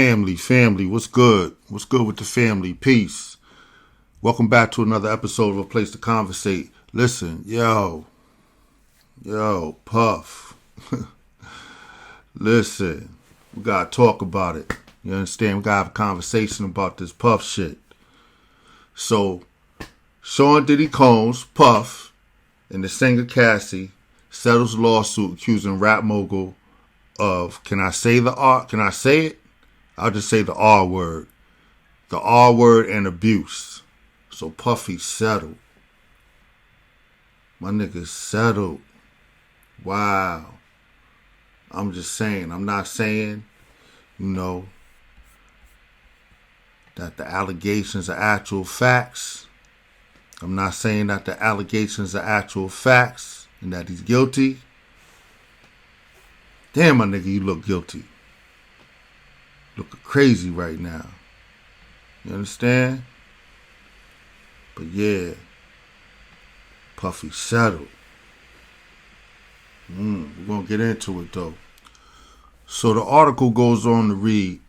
Family, what's good? What's good with the family? Peace. Welcome back to another episode of A Place to Conversate. Listen, yo, Puff. Listen, we gotta talk about it. You understand? We gotta have a conversation about this Puff shit. So, Sean Diddy Combs, Puff, and the singer Cassie settles lawsuit accusing rap mogul of, can I say it? I'll just say the R word. The R word and abuse. So Puffy settled. My nigga settled. Wow. I'm just saying. I'm not saying, that the allegations are actual facts. I'm not saying that the allegations are actual facts and that he's guilty. Damn, my nigga, you look guilty. Looking crazy right now. You understand? But yeah, Puffy settled. We're going to get into it though. So the article goes on to read,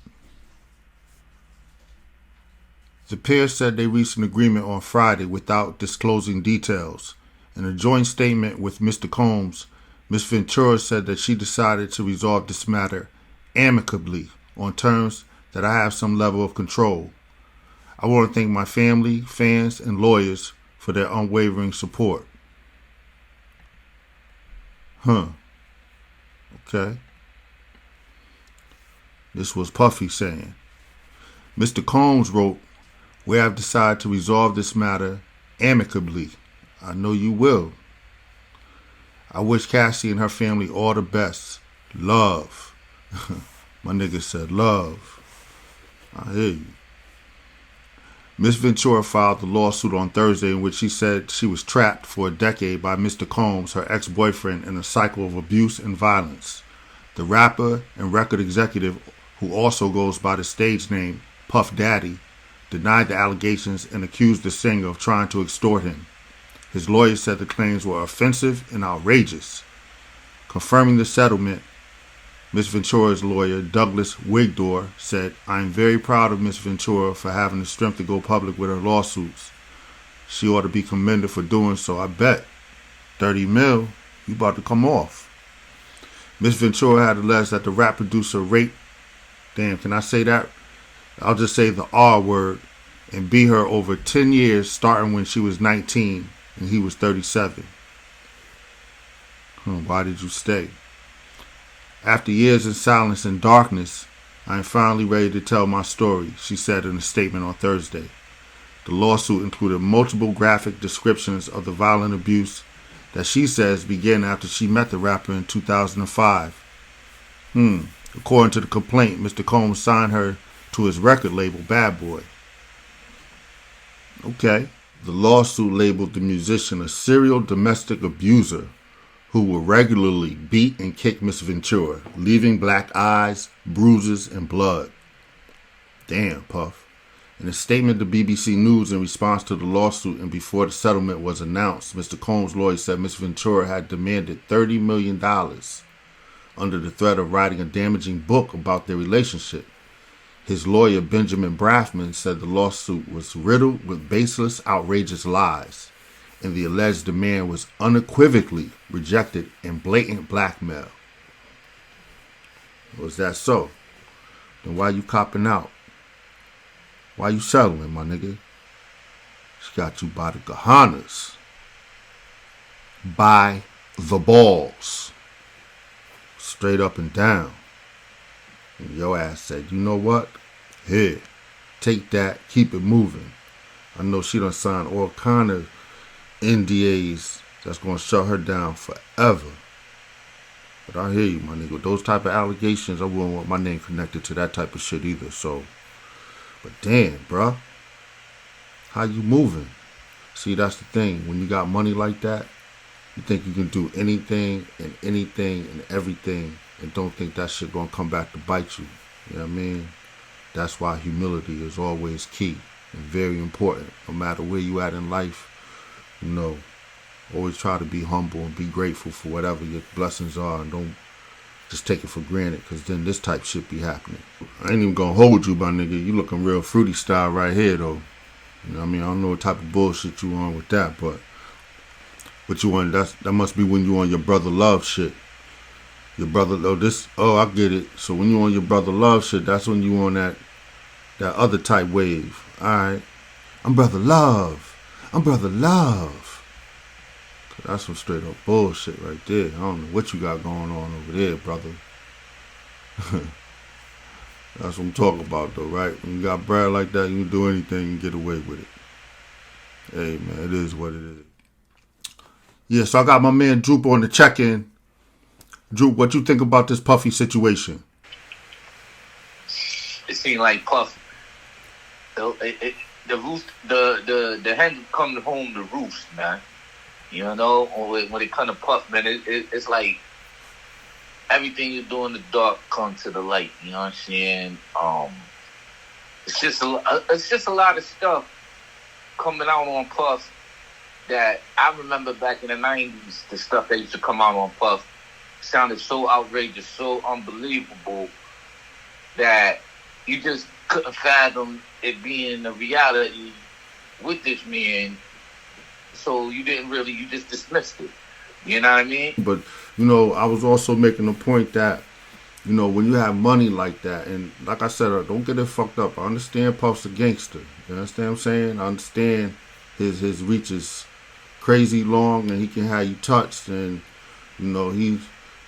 the pair said they reached an agreement on Friday without disclosing details. In a joint statement with Mr. Combs, Ms. Ventura said that she decided to resolve this matter amicably on terms that I have some level of control. I want to thank my family, fans, and lawyers for their unwavering support. Okay. This was Puffy saying. Mr. Combs wrote, "We have decided to resolve this matter amicably. I know you will. I wish Cassie and her family all the best. Love." My nigga said love. I hear you. Miss Ventura filed the lawsuit on Thursday in which she said she was trapped for a decade by Mr. Combs, her ex-boyfriend, in a cycle of abuse and violence. The rapper and record executive, who also goes by the stage name Puff Daddy, denied the allegations and accused the singer of trying to extort him. His lawyer said the claims were offensive and outrageous. Confirming the settlement, Ms. Ventura's lawyer, Douglas Wigdor, said, "I am very proud of Ms. Ventura for having the strength to go public with her lawsuits. She ought to be commended for doing so. I bet. 30 mil, you about to come off." Ms. Ventura had alleged that the rap producer raped, can I say that? I'll just say the R word, and beat her over 10 years starting when she was 19 and he was 37. Why did you stay? "After years in silence and darkness, I am finally ready to tell my story," she said in a statement on Thursday. The lawsuit included multiple graphic descriptions of the violent abuse that she says began after she met the rapper in 2005. According to the complaint, Mr. Combs signed her to his record label, Bad Boy. Okay. The lawsuit labeled the musician a serial domestic abuser who will regularly beat and kick Miss Ventura, leaving black eyes, bruises, and blood. Damn, Puff. In a statement to BBC News in response to the lawsuit and before the settlement was announced, Mr. Combs' lawyer said Miss Ventura had demanded $30 million under the threat of writing a damaging book about their relationship. His lawyer, Benjamin Braffman, said the lawsuit was riddled with baseless, outrageous lies, and the alleged demand was unequivocally rejected in blatant blackmail. Was that so? Then why you copping out? Why you settling, my nigga? She got you by the Gahanas. By the balls. Straight up and down. And your ass said, you know what? Here, take that, keep it moving. I know she done signed all kind of NDAs that's going to shut her down forever. But I hear you, my nigga. Those type of allegations, I wouldn't want my name connected to that type of shit either. So, but damn, bruh. How you moving? See, that's the thing. When you got money like that, you think you can do anything and everything and don't think that shit going to come back to bite you. You know what I mean? That's why humility is always key and very important. No matter where you at in life, always try to be humble and be grateful for whatever your blessings are, and don't just take it for granted, because then this type shit be happening. I ain't even gonna hold you, my nigga. You looking real fruity style right here, though. You know what I mean? I don't know what type of bullshit you on with that, but what you on? That must be when you on your brother love shit. Your brother, I get it. So when you on your brother love shit, that's when you on that other type wave. All right, I'm brother love. I'm brother love. That's some straight up bullshit right there. I don't know what you got going on over there, brother. That's what I'm talking about, though, right? When you got bread like that, you can do anything and get away with it. Hey, man, it is what it is. Yeah, so I got my man Droop on the check-in. Droop, what you think about this Puffy situation? It seemed like Puff, the roost, the hen come home to roost, man. You know, when it come to Puff, man, it's like everything you do in the dark comes to the light. You know what I'm saying? It's just a lot of stuff coming out on Puff that I remember back in the 90s. The stuff that used to come out on Puff sounded so outrageous, so unbelievable that you just couldn't fathom it being a reality with this man. So you just dismissed it. You know what I mean? But, you know, I was also making a point that, you know, when you have money like that, and like I said, don't get it fucked up. I understand Puff's a gangster. You understand what I'm saying? I understand his reach is crazy long and he can have you touched, and, you know, he's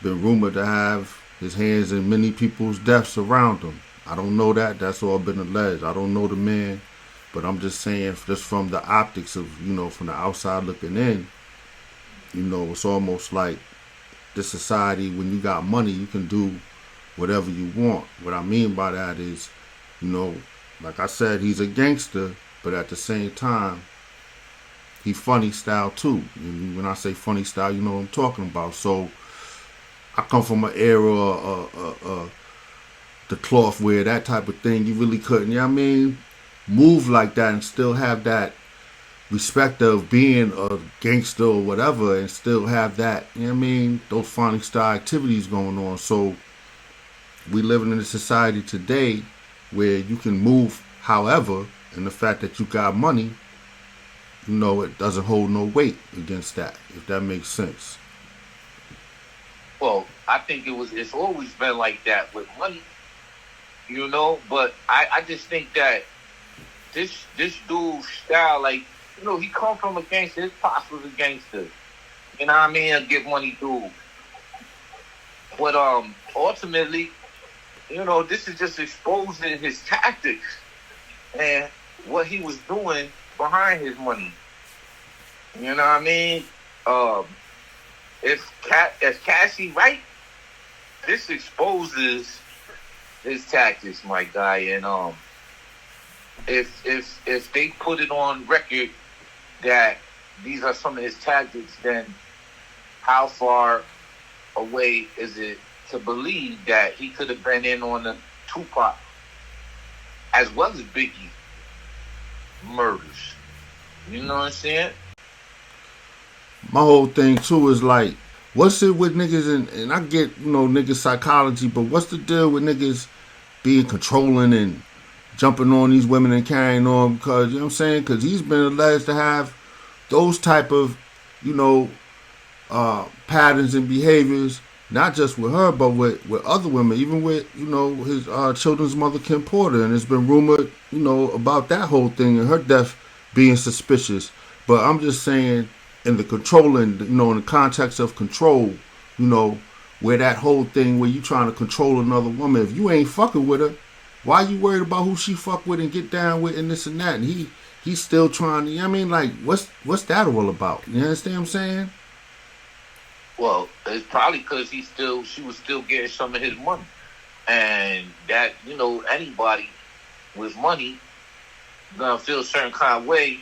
been rumored to have his hands in many people's deaths around him. I don't know that. That's all been alleged. I don't know the man. But I'm just saying, just from the optics of, you know, from the outside looking in, you know, it's almost like this society, when you got money, you can do whatever you want. What I mean by that is, you know, like I said, he's a gangster, but at the same time, he funny style too. And when I say funny style, you know what I'm talking about. So I come from an era the cloth where that type of thing, you really couldn't, you know what I mean, move like that and still have that respect of being a gangster or whatever, and still have that, you know what I mean, those funny style activities going on. So we living in a society today where you can move however, and the fact that you got money, you know, it doesn't hold no weight against that, if that makes sense. Well, I think it's always been like that with money, you know, but I just think that this dude's style, like, you know, he come from a gangster. His pops was a gangster. You know what I mean? A get money dude. But ultimately, you know, this is just exposing his tactics and what he was doing behind his money. You know what I mean? If Cassie right, this exposes his tactics, my guy. And if they put it on record that these are some of his tactics, then how far away is it to believe that he could have been in on the Tupac as well as Biggie murders? You know what I'm saying? My whole thing too is like, what's it with niggas, and I get, you know, niggas psychology, but what's the deal with niggas being controlling and jumping on these women and carrying on? Because, you know what I'm saying, because he's been alleged to have those type of, you know, patterns and behaviors, not just with her, but with other women, even with, you know, his children's mother, Kim Porter. And it's been rumored, you know, about that whole thing and her death being suspicious. But I'm just saying, in the controlling, you know, in the context of control, you know, where that whole thing where you trying to control another woman, if you ain't fucking with her, why you worried about who she fuck with and get down with and this and that? And he's still trying to, you know what I mean, like, what's that all about? You understand what I'm saying? Well, it's probably because she was still getting some of his money. And that, you know, anybody with money gonna feel a certain kind of way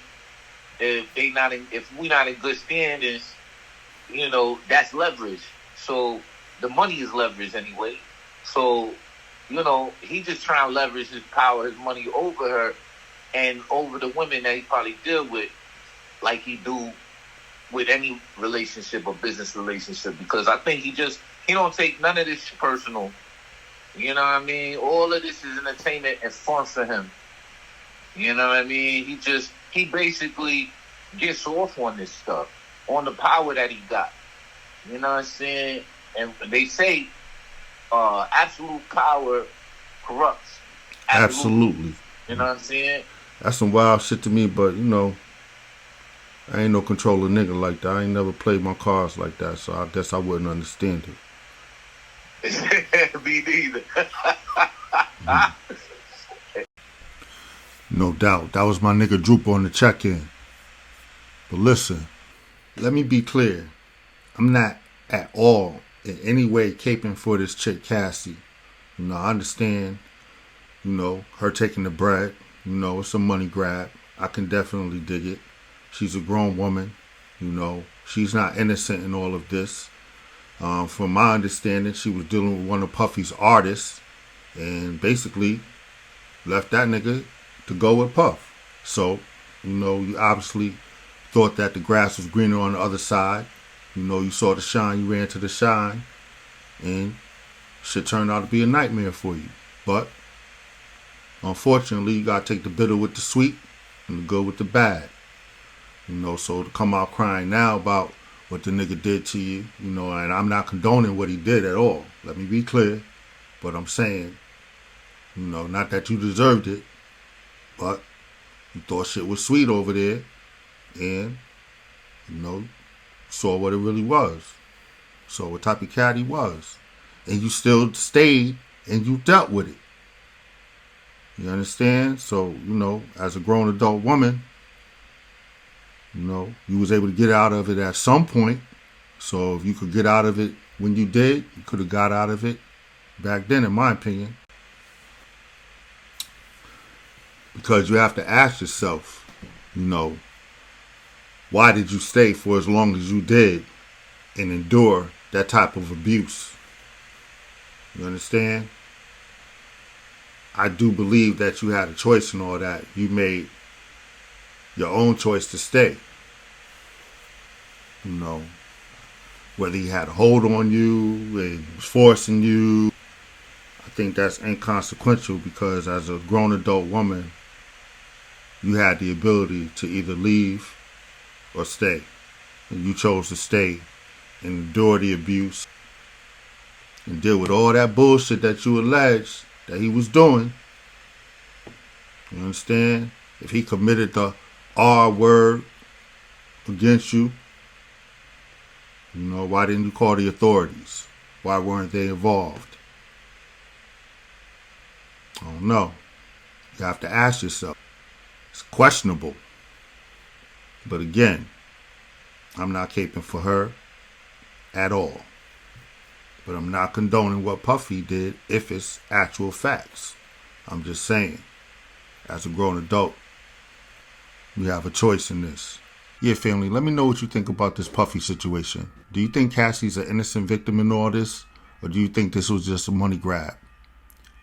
if we not in good standings. You know, that's leverage. So the money is leverage anyway. So, you know, he just trying to leverage his power, his money over her and over the women that he probably deal with, like he do with any relationship or business relationship. Because I think he He don't take none of this personal. You know what I mean? All of this is entertainment and fun for him. You know what I mean? He basically gets off on this stuff, on the power that he got. You know what I'm saying? And they say absolute power corrupts. Absolutely. You know what I'm saying? That's some wild shit to me, but I ain't no controller nigga like that. I ain't never played my cards like that, so I guess I wouldn't understand it. Me neither. No doubt. That was my nigga Droop on the check-in. But listen, let me be clear. I'm not at all in any way caping for this chick Cassie. I understand, her taking the bread. It's a money grab. I can definitely dig it. She's a grown woman. She's not innocent in all of this. From my understanding, she was dealing with one of Puffy's artists and basically left that nigga to go with Puff. So, you obviously thought that the grass was greener on the other side. You saw the shine, you ran to the shine, and shit turned out to be a nightmare for you. But, unfortunately, you gotta take the bitter with the sweet and the good with the bad. So to come out crying now about what the nigga did to you, and I'm not condoning what he did at all. Let me be clear. But I'm saying, not that you deserved it, but you thought shit was sweet over there, and, saw what it really was. Saw what type of cat he was. And you still stayed and you dealt with it. You understand? So, as a grown adult woman, you was able to get out of it at some point. So if you could get out of it when you did, you could have got out of it back then, in my opinion. Because you have to ask yourself, why did you stay for as long as you did and endure that type of abuse? You understand? I do believe that you had a choice in all that. You made your own choice to stay. Whether he had a hold on you and was forcing you, I think that's inconsequential because as a grown adult woman, you had the ability to either leave or stay. And you chose to stay and endure the abuse and deal with all that bullshit that you alleged that he was doing. You understand? If he committed the R word against you, why didn't you call the authorities? Why weren't they involved? I don't know. You have to ask yourself. It's questionable. But again, I'm not caping for her at all. But I'm not condoning what Puffy did if it's actual facts. I'm just saying, as a grown adult, you have a choice in this. Yeah, family, let me know what you think about this Puffy situation. Do you think Cassie's an innocent victim in all this? Or do you think this was just a money grab?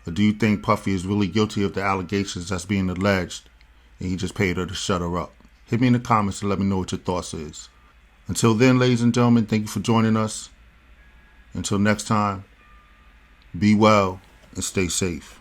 Or do you think Puffy is really guilty of the allegations that's being alleged and he just paid her to shut her up? Hit me in the comments and let me know what your thoughts is. Until then, ladies and gentlemen, thank you for joining us. Until next time, be well and stay safe.